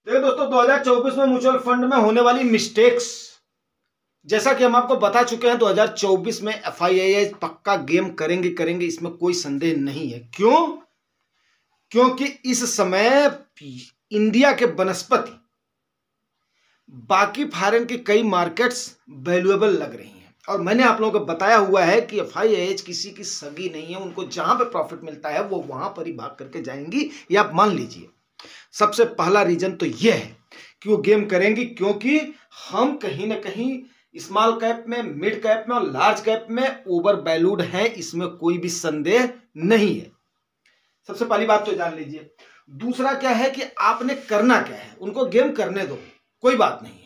देखिए दोस्तों, 2024 में म्यूचुअल फंड में होने वाली मिस्टेक्स, जैसा कि हम आपको बता चुके हैं 2024 में एफआईआई पक्का गेम करेंगे, इसमें कोई संदेह नहीं है। क्यों? क्योंकि इस समय इंडिया के बनस्पति बाकी फॉरेन की कई मार्केट्स वैल्यूएबल लग रही हैं, और मैंने आप लोगों को बताया हुआ है कि एफआईआई किसी की सगी नहीं है। उनको जहां पे प्रॉफिट मिलता है वो वहां पर ही भाग करके जाएंगी, ये आप मान लीजिए। सबसे पहला रीजन तो यह है कि वो गेम करेंगी, क्योंकि हम कहीं ना कहीं स्मॉल कैप में, मिड कैप में और लार्ज कैप में ओवर वैल्यूड हैं, इसमें कोई भी संदेह नहीं है। सबसे पहली बात तो जान लीजिए। दूसरा क्या है कि आपने करना क्या है, उनको गेम करने दो, कोई बात नहीं है।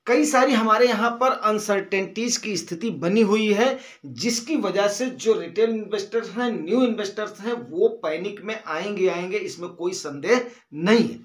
कई सारी हमारे यहां पर अनसर्टेनिटीज की स्थिति बनी हुई है, जिसकी वजह से जो रिटेल इन्वेस्टर्स हैं, न्यू इन्वेस्टर्स हैं, वो पैनिक में आएंगे, इसमें कोई संदेह नहीं है।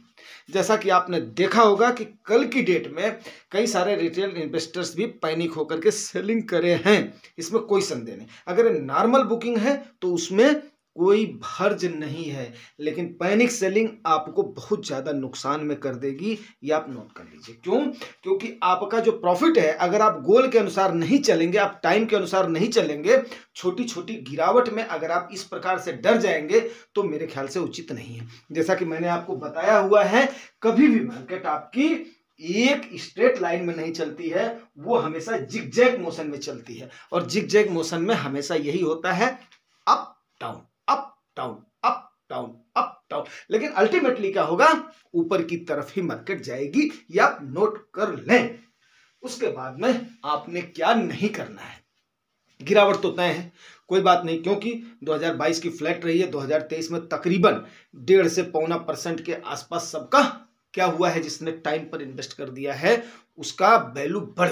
जैसा कि आपने देखा होगा कि कल की डेट में कई सारे रिटेल इन्वेस्टर्स भी पैनिक होकर के सेलिंग करे हैं, इसमें कोई संदेह नहीं। अगर नॉर्मल बुकिंग है तो उसमें कोई हर्ज नहीं है, लेकिन पैनिक सेलिंग आपको बहुत ज्यादा नुकसान में कर देगी, ये आप नोट कर लीजिए। क्यों? क्योंकि आपका जो प्रॉफिट है, अगर आप गोल के अनुसार नहीं चलेंगे, आप टाइम के अनुसार नहीं चलेंगे, छोटी छोटी गिरावट में अगर आप इस प्रकार से डर जाएंगे तो मेरे ख्याल से उचित नहीं है। जैसा कि मैंने आपको बताया हुआ है, कभी भी मार्केट आपकी एक स्ट्रेट लाइन में नहीं चलती है, वो हमेशा जिगजैग मोशन में चलती है, और जिगजैग मोशन में हमेशा यही होता है, up down, up down, up down, up down. लेकिन अल्टीमेटली क्या होगा, ऊपर की तरफ ही मार्केट जाएगी, ये आप नोट कर लें। उसके बाद में आपने क्या नहीं करना है। गिरावट तो तय है, कोई बात नहीं, क्योंकि 2022 की फ्लैट रही है, 2023 में तकरीबन 1.5 से 1.25% के आसपास सबका क्या हुआ है, जिसने टाइम पर इन्वेस्ट कर दिया है उसका वैल्यू बढ़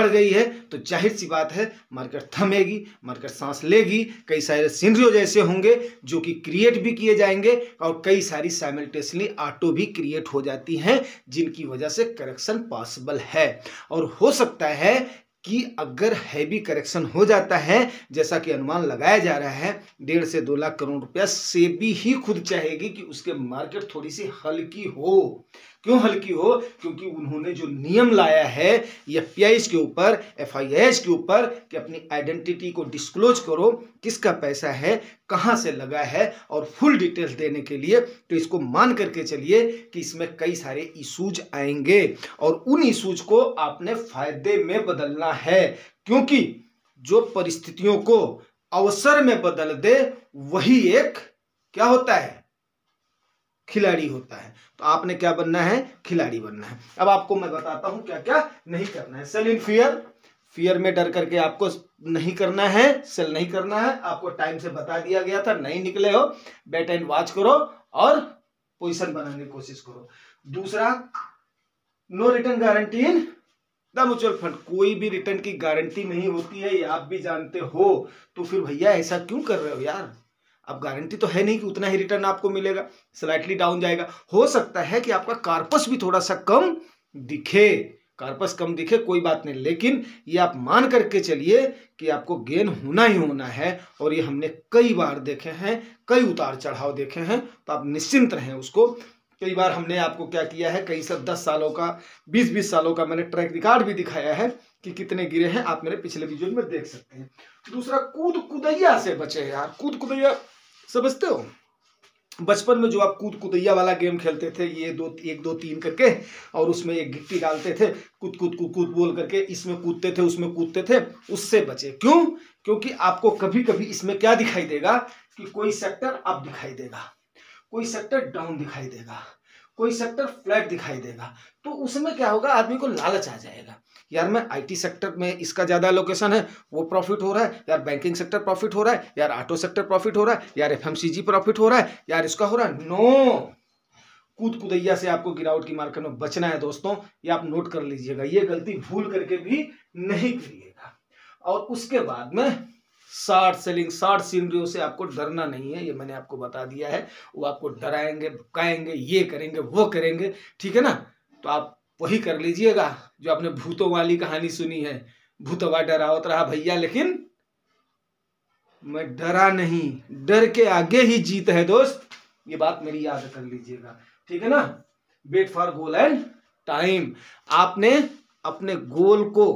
गई है, तो जाहिर सी बात है मार्केट थमेगी, मार्केट सांस लेगी। कई सारे सिनेरियो जैसे होंगे जो कि क्रिएट भी किए जाएंगे, और कई सारी साइमल्टेनियसली ऑटो भी क्रिएट हो जाती हैं, जिनकी वजह से करेक्शन पॉसिबल है। और हो सकता है कि अगर हैवी करेक्शन हो जाता है, जैसा कि अनुमान लगाया जा रहा है, 1.5 से 2 लाख करोड़ रुपया, सेबी ही खुद चाहेगी कि उसके मार्केट थोड़ी सी हल्की हो। क्यों हल्की हो? क्योंकि उन्होंने जो नियम लाया है एफपीआईज के ऊपर, एफआईआईज के ऊपर, कि अपनी आइडेंटिटी को डिस्क्लोज करो, किसका पैसा है, कहां से लगा है, और फुल डिटेल्स देने के लिए, तो इसको मान करके चलिए कि इसमें कई सारे इशूज आएंगे, और उन इशूज को आपने फायदे में बदलना है। क्योंकि जो परिस्थितियों को अवसर में बदल दे, वही एक क्या होता है, खिलाड़ी होता है। तो आपने क्या बनना है, खिलाड़ी बनना है। अब आपको मैं बताता हूं क्या क्या नहीं करना है। सेल इन फियर, फियर में डर करके आपको नहीं करना है, सेल नहीं करना है। आपको टाइम से बता दिया गया था, नहीं निकले हो, वेट एंड वॉच करो और पोजीशन बनाने की कोशिश करो। दूसरा, no return guarantee in the mutual fund. कोई भी रिटर्न की गारंटी नहीं होती है, ये आप भी जानते हो। तो फिर भैया ऐसा क्यों कर रहे हो यार? अब गारंटी तो है नहीं कि उतना ही रिटर्न आपको मिलेगा, स्लाइटली डाउन जाएगा। हो सकता है कि आपका कार्पस भी थोड़ा सा कम दिखे, कार्पस कम दिखे, कोई बात नहीं, लेकिन ये आप मान करके चलिए कि आपको गेन होना ही होना है। और ये हमने कई बार देखे हैं, कई उतार चढ़ाव देखे हैं, तो आप निश्चिंत रहें उसको। कई बार हमने आपको क्या किया है, कई सब 10 सालों का, 20-20 सालों का मैंने ट्रैक रिकॉर्ड भी दिखाया है कि कितने गिरे हैं, आप मेरे पिछले वीडियो में देख सकते हैं। दूसरा, कूद कुदैया से बचे यार। कूद कुदैया समझते हो? बचपन में जो आप कूद कुदैया वाला गेम खेलते थे, ये 1 2 3 करके, और उसमें एक गिट्टी डालते थे, कूद कूद कूद कूद बोल करके, इसमें कूदते थे, उसमें कूदते थे, उससे बचे। क्यों? क्योंकि आपको कभी कभी इसमें क्या दिखाई देगा कि कोई सेक्टर अप दिखाई देगा, कोई सेक्टर डाउन दिखाई देगा, कोई सेक्टर फ्लैट दिखाई देगा। तो उसमें क्या होगा, आदमी को लालच आ जाएगा, यार मैं आईटी सेक्टर में इसका ज्यादा लोकेशन है, वो प्रॉफिट हो रहा है, यार बैंकिंग सेक्टर प्रॉफिट हो रहा है, यार ऑटो सेक्टर प्रॉफिट हो रहा है, यार एफएमसीजी प्रॉफिट हो रहा है, यार इसका हो रहा है। नो, कूद कुदैया से आपको गिरावट की मार्केट में बचना है दोस्तों, ये आप नोट कर लीजिएगा, ये गलती भूल करके भी नहीं करिएगा। और उसके बाद में शॉर्ट सेलिंग, शॉर्ट सिनेरियो से आपको डरना नहीं है, ये मैंने आपको बता दिया है। वो आपको डराएंगे, भुकाएंगे, ये करेंगे, वो करेंगे, ठीक है ना? तो आप वही कर लीजिएगा जो आपने भूतों वाली कहानी सुनी है, भूतवा डरावत रहा भैया लेकिन मैं डरा नहीं, डर के आगे ही जीत है दोस्त। ये बात मेरी याद कर लीजिएगा, ठीक है ना? Wait for goal and time. आपने अपने गोल को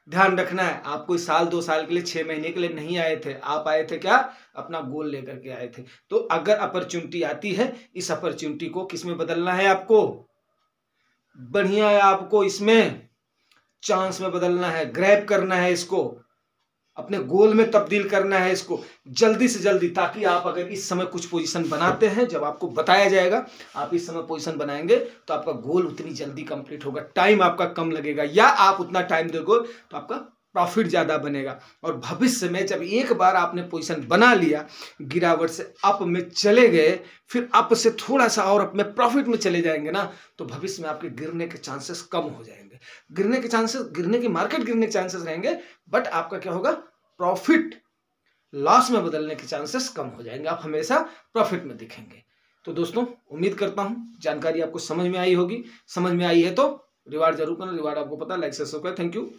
ध्यान रखना है। आप कोई साल 2 साल के लिए 6 महीने के लिए नहीं आए थे, आप आए थे क्या, अपना गोल लेकर के आए थे। तो अगर अपॉर्चुनिटी आती है, इस अपॉर्चुनिटी को किस में बदलना है आपको, बढ़िया है, आपको इसमें चांस में बदलना है, ग्रैब करना है, इसको अपने गोल में तब्दील करना है इसको जल्दी से जल्दी, ताकि आप अगर इस समय कुछ पोजीशन बनाते हैं, जब आपको बताया जाएगा आप इस समय पोजीशन बनाएंगे तो आपका गोल उतनी जल्दी कंप्लीट होगा, टाइम आपका कम लगेगा, या आप उतना टाइम दोगे तो आपका प्रॉफिट ज्यादा बनेगा। और भविष्य में जब एक बार आपने पोजीशन बना लिया, गिरावट से अप में चले गए, फिर अप से थोड़ा सा और अप में प्रॉफिट में चले जाएंगे ना, तो भविष्य में आपके गिरने के चांसेस कम हो जाएंगे। गिरने के चांसेस, गिरने की मार्केट गिरने के चांसेस रहेंगे, बट आपका क्या होगा, प्रॉफिट लॉस में बदलने के चांसेस कम हो जाएंगे, आप हमेशा प्रॉफिट में दिखेंगे। तो दोस्तों उम्मीद करता हूं जानकारी आपको समझ में आई होगी। समझ में आई है तो रिवार्ड जरूर करना, रिवार्ड आपको पता है, लाइक से सब्सक्राइब। Thank you.